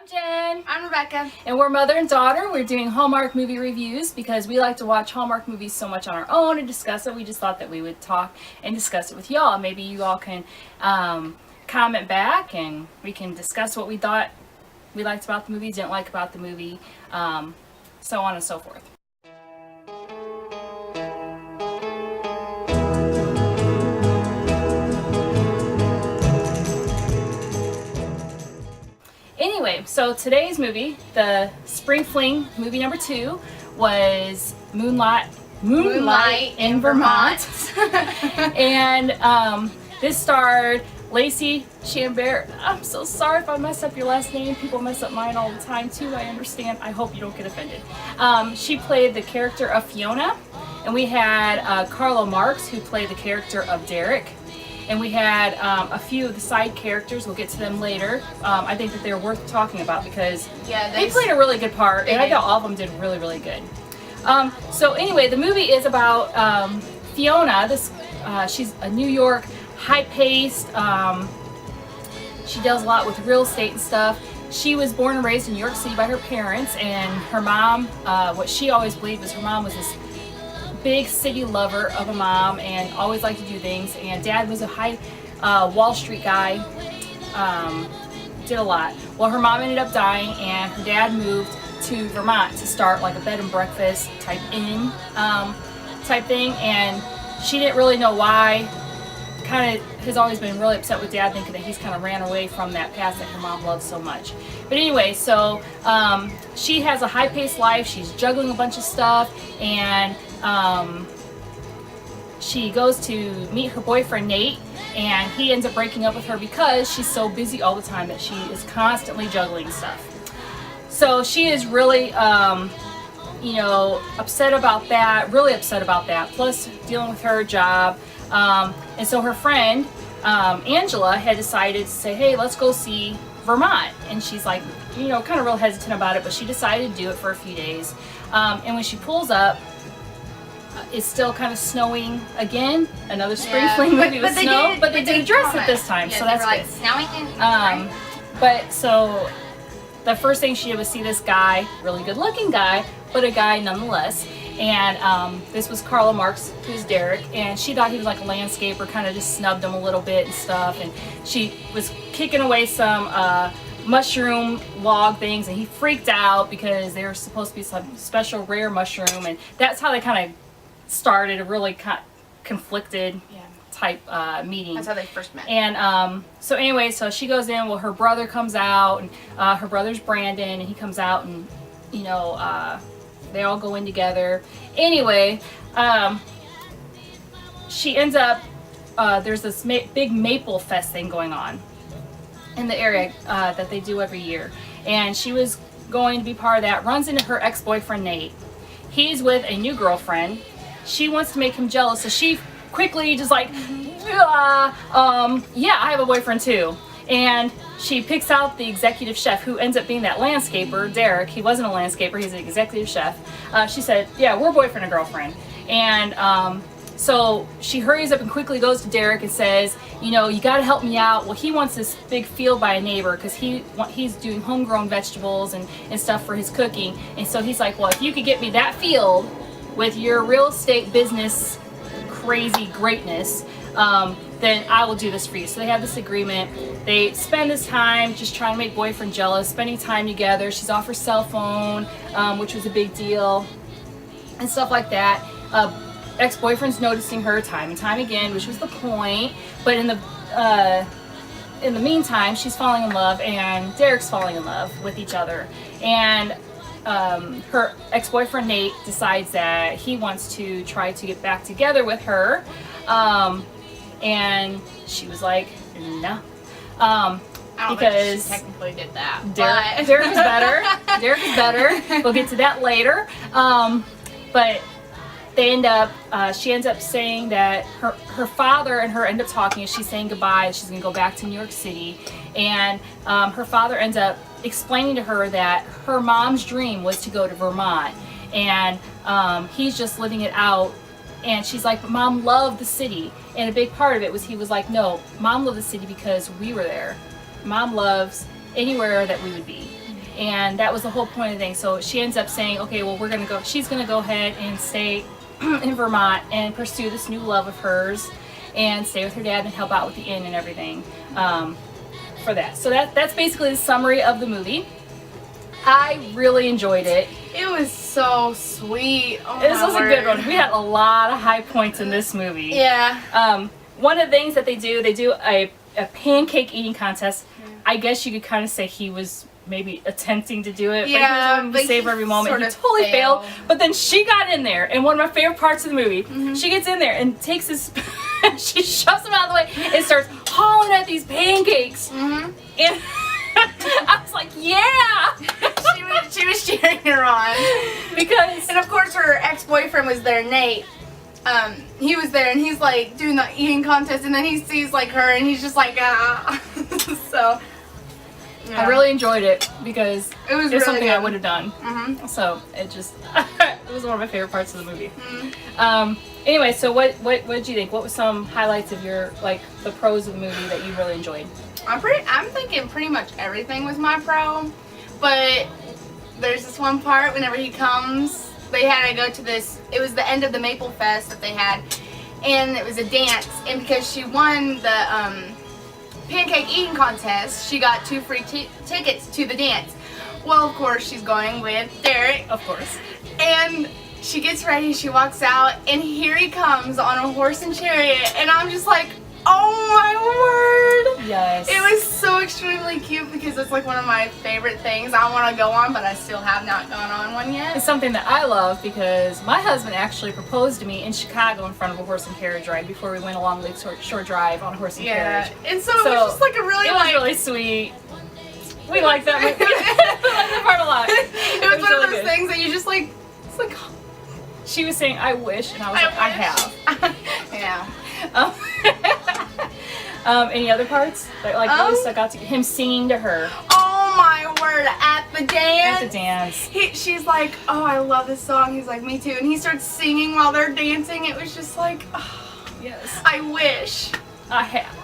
Jen. I'm Rebecca. And we're mother and daughter. We're doing Hallmark movie reviews because we like to watch Hallmark movies so much on our own and discuss it. We just thought that we would talk and discuss it with y'all. Maybe you all can comment back and we can discuss what we thought we liked about the movie, didn't like about the movie, so on and so forth. Anyway, so today's movie, the Spring Fling movie number 2, was Moonlight in Vermont. And this starred Lacey Chambers. I'm so sorry if I mess up your last name. People mess up mine all the time too, I understand. I hope you don't get offended. She played the character of Fiona, and we had Carlo Marks, who played the character of Derek. And we had a few of the side characters. We'll get to them later. I think that they're worth talking about because they played a really good part, and I thought all of them did really, really good. So anyway, the movie is about Fiona. She's a New York, high-paced. She deals a lot with real estate and stuff. She was born and raised in New York City by her parents, and her mom, what she always believed was her mom was this big city lover of a mom and always liked to do things, and dad was a high Wall Street guy, did a lot. Well, her mom ended up dying and her dad moved to Vermont to start like a bed and breakfast type inn type thing, and she didn't really know why. Kind of has always been really upset with dad, thinking that he's kind of ran away from that past that her mom loved so much. But anyway, so she has a high-paced life. She's juggling a bunch of stuff, and she goes to meet her boyfriend Nate, and he ends up breaking up with her because she's so busy all the time that she is constantly juggling stuff. So she is really upset about that, really upset about that, plus dealing with her job. And so her friend Angela had decided to say, hey, let's go see Vermont. And she's like, kind of real hesitant about it, but she decided to do it for a few days. And when she pulls up, it's still kind of snowing again. Another Spring Fling movie with snow, but they did address it this time, so that's good. Snowing but so the first thing she did was see this guy, really good looking guy, but a guy nonetheless. And this was Carlo Marks, who's Derek, and she thought he was like a landscaper, kind of just snubbed him a little bit and stuff, and she was kicking away some mushroom log things, and he freaked out because they were supposed to be some special rare mushroom, and that's how they kind of started a really conflicted type meeting. That's how they first met. And so anyway, so she goes in, well, her brother comes out, and her brother's Brandon, and he comes out, and they all go in together. Anyway, she ends up, there's this big Maple Fest thing going on in the area that they do every year. And she was going to be part of that, runs into her ex-boyfriend Nate. He's with a new girlfriend. She wants to make him jealous, so she quickly just like, yeah, I have a boyfriend too. And she picks out the executive chef, who ends up being that landscaper, Derek. He wasn't a landscaper, he's an executive chef. She said, yeah, we're boyfriend and girlfriend. And so she hurries up and quickly goes to Derek and says, you got to help me out. Well, he wants this big field by a neighbor because he's doing homegrown vegetables and stuff for his cooking. And so he's like, well, if you could get me that field with your real estate business crazy greatness, then I will do this for you. So they have this agreement. They spend this time just trying to make boyfriend jealous, spending time together. She's off her cell phone, which was a big deal, and stuff like that. Ex-boyfriend's noticing her time and time again, which was the point. But in the meantime, she's falling in love, and Derek's falling in love with each other. And her ex-boyfriend Nate decides that he wants to try to get back together with her. And she was like, no. Because she technically did that. Derek is better. Derek is better. We'll get to that later. But they she ends up saying that her father and her end up talking, and she's saying goodbye. She's going to go back to New York City. And her father ends up explaining to her that her mom's dream was to go to Vermont. And he's just living it out. And she's like, but Mom loved the city. And a big part of it was he was like, no, Mom loved the city because we were there. Mom loves anywhere that we would be. and that was the whole point of the thing. So she ends up saying, okay, well, she's gonna go ahead and stay in Vermont and pursue this new love of hers and stay with her dad and help out with the inn and everything for that. So that's basically the summary of the movie. I really enjoyed it. It was so sweet. Oh, This was my a good word. one. We had a lot of high points in this movie. Yeah. One of the things that they do a pancake eating contest. I guess you could kind of say he was maybe attempting to do it, Yeah, but he was wanting but to savor he every moment. sort He of totally failed. failed. But then she got in there, and one of my favorite parts of the movie, she gets in there and takes this, she shoves them out of the way and starts hauling at these pancakes. And I was like, yeah! She was cheering her on. Because, And of course her ex-boyfriend was there, Nate. He was there and he's like doing the eating contest and then he sees like her and he's just like, ah. So, yeah. I really enjoyed it because It was it's really something I good. would have done. Mhm. So it just, it was one of my favorite parts of the movie. Anyway, so what did you think? What was some highlights of your, like, the pros of the movie that you really enjoyed? I'm thinking pretty much everything was my pro, but there's this one part whenever he comes, they had to go to this, it was the end of the Maple Fest that they had, and it was a dance, and because she won the pancake eating contest, she got 2 free tickets to the dance. Well, of course, she's going with Derek, Of course. and she gets ready, she walks out, and here he comes on a horse and chariot, and I'm just like, oh my word! Yes. It was so extremely cute because it's like one of my favorite things I want to go on, but I still have not gone on one yet. It's something that I love because my husband actually proposed to me in Chicago in front of a horse and carriage ride before we went along Lake Shore Drive on a horse and Yeah, carriage. and so it was just like a really it was like really sweet. We liked that movie. We liked that part a lot. it was one really of those good. things that you just like. It's like She was saying, I wish, and I was like, I have. Yeah. Any other parts that like really Um, stuck out to you? Him singing to her Oh my word! At the dance. at the dance. She's like, oh, I love this song. He's like, me too. And he starts singing while they're dancing. It was just like, oh, Yes, I wish. I have.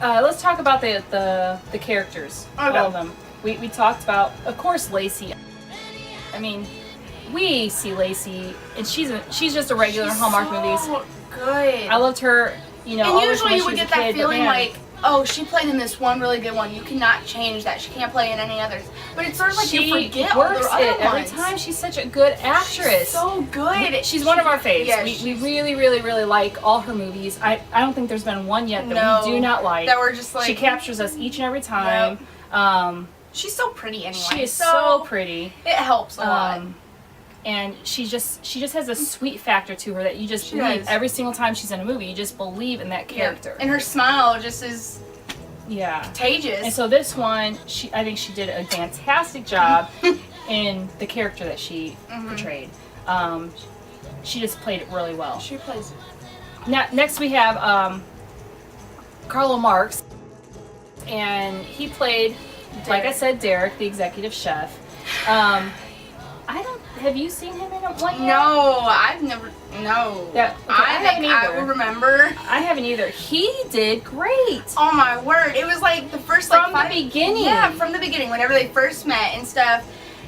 Let's talk about the characters, Okay. all of them. We talked about, of course, Lacey. I mean, we see Lacey, and she's just a regular in Hallmark movies. Good. I loved her, you know. And always when usually you she would was a get that kid, but feeling man, like, oh, she played in this one really good one. You cannot change that. She can't play in any others. But it's sort of like you she forget all works the other it every ones. time. She's such a good actress. She's so good. She's one of our faves. Yeah, we really, really, really like all her movies. I don't think there's been one yet that we do not like. That we're just like, She captures us each and every time. she's so pretty anyway. She is so pretty. It helps a lot. And she just has a sweet factor to her that you just She believe does. every single time she's in a movie. You just believe in that character. And her smile just is Yeah. contagious. And so this one, I think she did a fantastic job in the character that she portrayed. She just played it really well. she plays it. Now, next we have Carlo Marx, and he played, like I said, Derek, the executive chef. Have you seen him in one yet? No, I've never. No. Yeah, okay, I haven't I either. will remember. I haven't either. He did great. Oh my word! It was like the first From like the beginning. Yeah, from the beginning. Whenever they first met and stuff,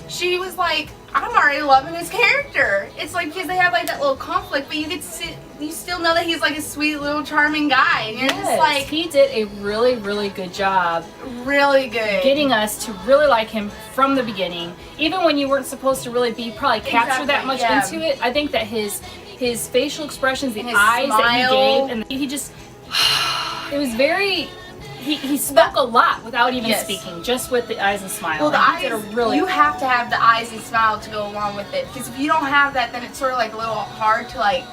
she was like, "I'm already loving his character." It's like because they have like that little conflict, but you still know that he's like a sweet little charming guy, and you're just like he did a really, really good job really good. getting us to really like him from the beginning, even when you weren't supposed to really be probably captured that much Exactly, into it. I think that his facial expressions, the And his eyes that he smile. gave, and he just, it was very. He spoke a lot without even Yes. speaking, just with the eyes and smile. Well, the And eyes, he did a really. you have to have the eyes and smile to go along with it. Because if you don't have that, then it's sort of like a little hard to like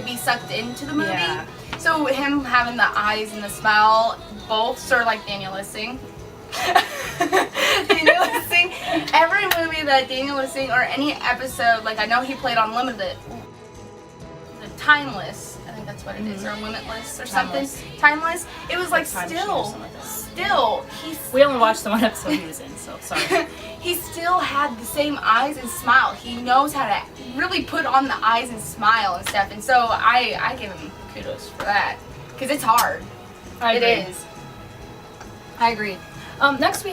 be sucked into the movie. Yeah. So him having the eyes and the smile, both sort of like Daniel Lissing. Daniel Lissing, every movie that Daniel Lissing or any episode, like I know he played on Limited, the Timeless. I think that's what it is, or Limitless or Timeless. something. Timeless. It was like Time Machine or still, something like that. still he's. We only watched the one episode he was in, so sorry. He still had the same eyes and smile. He knows how to really put on the eyes and smile and stuff. And so I give him kudos for that. Because it's hard. I agree. It is. I agree. Next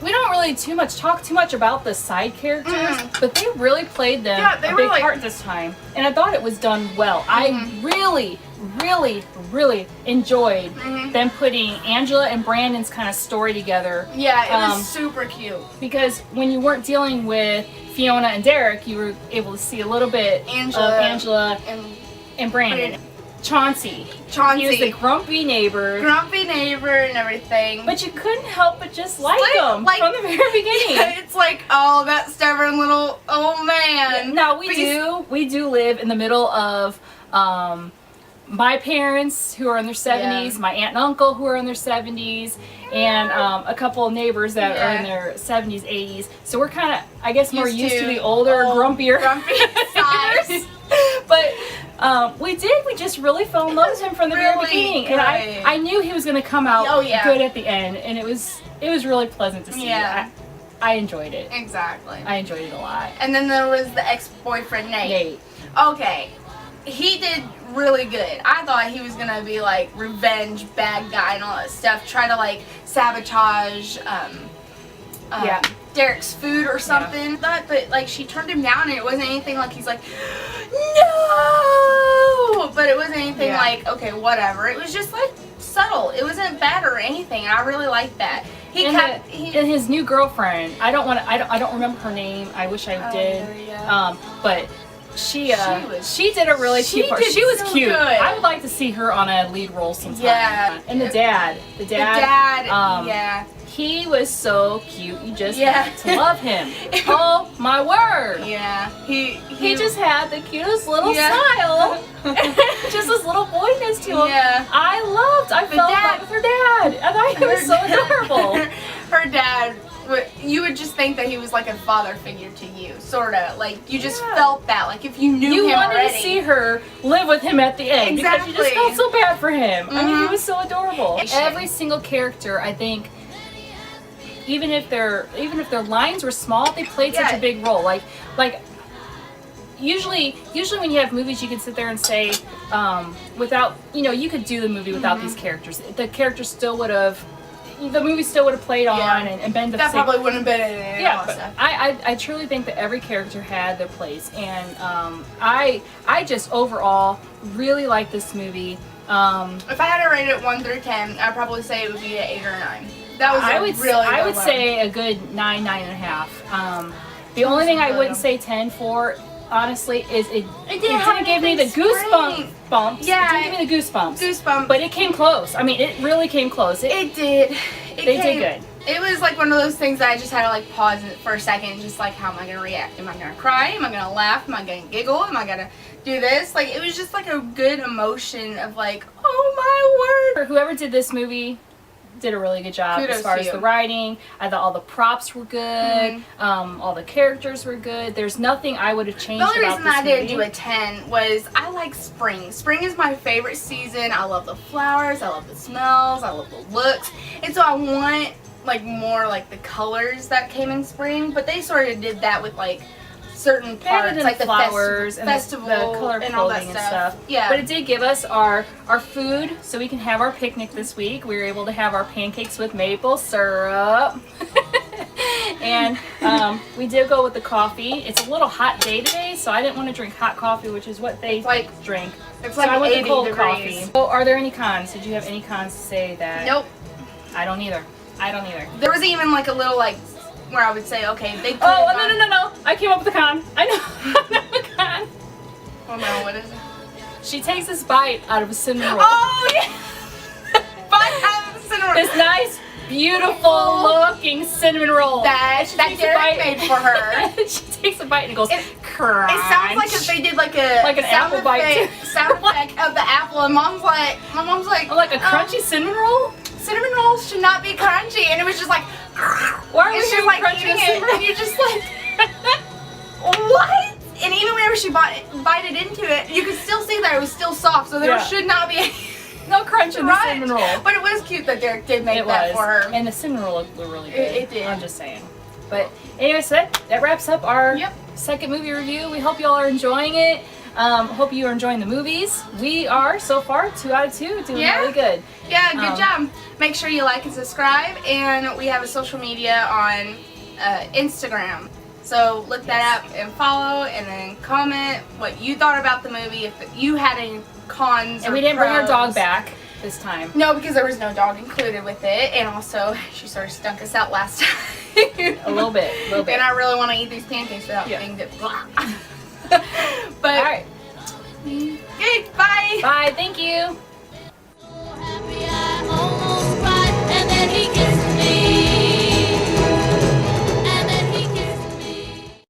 we don't really talk too much about the side characters, but they really played them a big part this time, and I thought it was done well. I really, really, really enjoyed them putting Angela and Brandon's kind of story together. Yeah, it was super cute. Because when you weren't dealing with Fiona and Derek, you were able to see a little bit of Angela and Brandon. Chauncey. He was the grumpy neighbor. And everything. But you couldn't help but just like him from the very beginning. Yeah, it's like, oh, that stubborn little old man. Now we do live in the middle of my parents who are in their 70s, my aunt and uncle who are in their 70s, and a couple of neighbors that are in their 70s, 80s. So we're kind of, I guess, more used to the older, grumpier size. But we just really fell in love with him from the very beginning, and I knew he was going to come out good at the end, and it was really pleasant to see. Yeah. I enjoyed it. Exactly. I enjoyed it a lot. And then there was the ex-boyfriend Nate. Okay, he did really good. I thought he was gonna be like revenge bad guy and all that stuff, try to like sabotage Derek's food or something. But like she turned him down, and it wasn't anything like he's like no, but it wasn't anything like okay, whatever. It was just like subtle. It wasn't bad or anything, and I really liked that. And his new girlfriend, I don't remember her name. I wish I did. But she did a really cute part. She was cute. Good. I would like to see her on a lead role sometime. Yeah. And the dad, he was so cute. You just had to love him. Oh my word. Yeah. He just had the cutest little smile. Just this little boyness to him. Yeah. I fell in love with her dad. I thought he was so adorable. Her dad, you would just think that he was like a father figure to you, sort of. Like, you just felt that. Like, if you knew him already. You wanted to see her live with him at the end. Exactly. Because you just felt so bad for him. I mean, he was so adorable. Every single character, I think, even if their lines were small, they played such a big role. Like usually when you have movies, you can sit there and say, without, you could do the movie without these characters. The characters still would have. The movie still would have played on and been the same. That probably wouldn't have been it. Yeah, but I truly think that every character had their place, and I just overall really like this movie. If I had to rate it 1 through 10, I'd probably say it would be an 8 or a 9. That was I would say a good 9, 9.5. The only thing I wouldn't say 10 for, honestly, is it didn't give me the goosebumps. Yeah, it didn't give me the goosebumps. But it came close. I mean, it really came close. It did. They did good. It was like one of those things that I just had to like pause for a second and just like, how am I gonna react? Am I gonna cry? Am I gonna laugh? Am I gonna giggle? Am I gonna do this? Like, it was just like a good emotion of like, oh my word. Whoever did this movie did a really good job. Kudos as far as the writing. I thought all the props were good. All the characters were good. There's nothing I would have changed about this movie. The only reason I didn't do a 10 was I like spring. Spring is my favorite season. I love the flowers. I love the smells. I love the looks. And so I want like more like the colors that came in spring. But they sort of did that with like certain parts, like the flowers and festival the color and all that stuff. Yeah. But it did give us our food, so we can have our picnic this week. We were able to have our pancakes with maple syrup. And we did go with the coffee. It's a little hot day today, so I didn't want to drink hot coffee, which is what they drink. It's so like I went 80 with cold degrees. Coffee. Oh, are there any cons? Did you have any cons to say that? Nope. I don't either. There was even like a little like where I would say, okay, they could. Oh, no. I came up with a con. I know a con. Oh no, what is it? She takes this bite out of a cinnamon roll. Oh, yeah. Bite out of a cinnamon roll. This nice, beautiful looking cinnamon roll. That Derek made for her. She takes a bite and it goes crunch. It sounds like if they did like an apple bite. Sound effect of the apple, and my mom's like, oh, like a crunchy cinnamon roll? Cinnamon rolls should not be crunchy, and it was just like, why are we just like eating it, and you're just like, what? And even whenever she bite it into it, you could still see that it was still soft, so there should not be no crunch in the cinnamon roll. But it was cute that Derek did make that for her. And the cinnamon roll looked really good. It did. I'm just saying. But anyway, so that wraps up our second movie review. We hope y'all are enjoying it. Hope you are enjoying the movies. We are so far 2 out of 2, doing Yeah. really good. Yeah, good job. Make sure you like and subscribe, and we have a social media on Instagram. So look that up and follow, and then comment what you thought about the movie, if you had any cons. And or we didn't bring our pros. dog back this time. No, because there was no dog included with it, and also she sort of stunk us out last time. A little bit. And I really want to eat these pancakes without getting it. But All right. okay, bye. Bye. Thank you.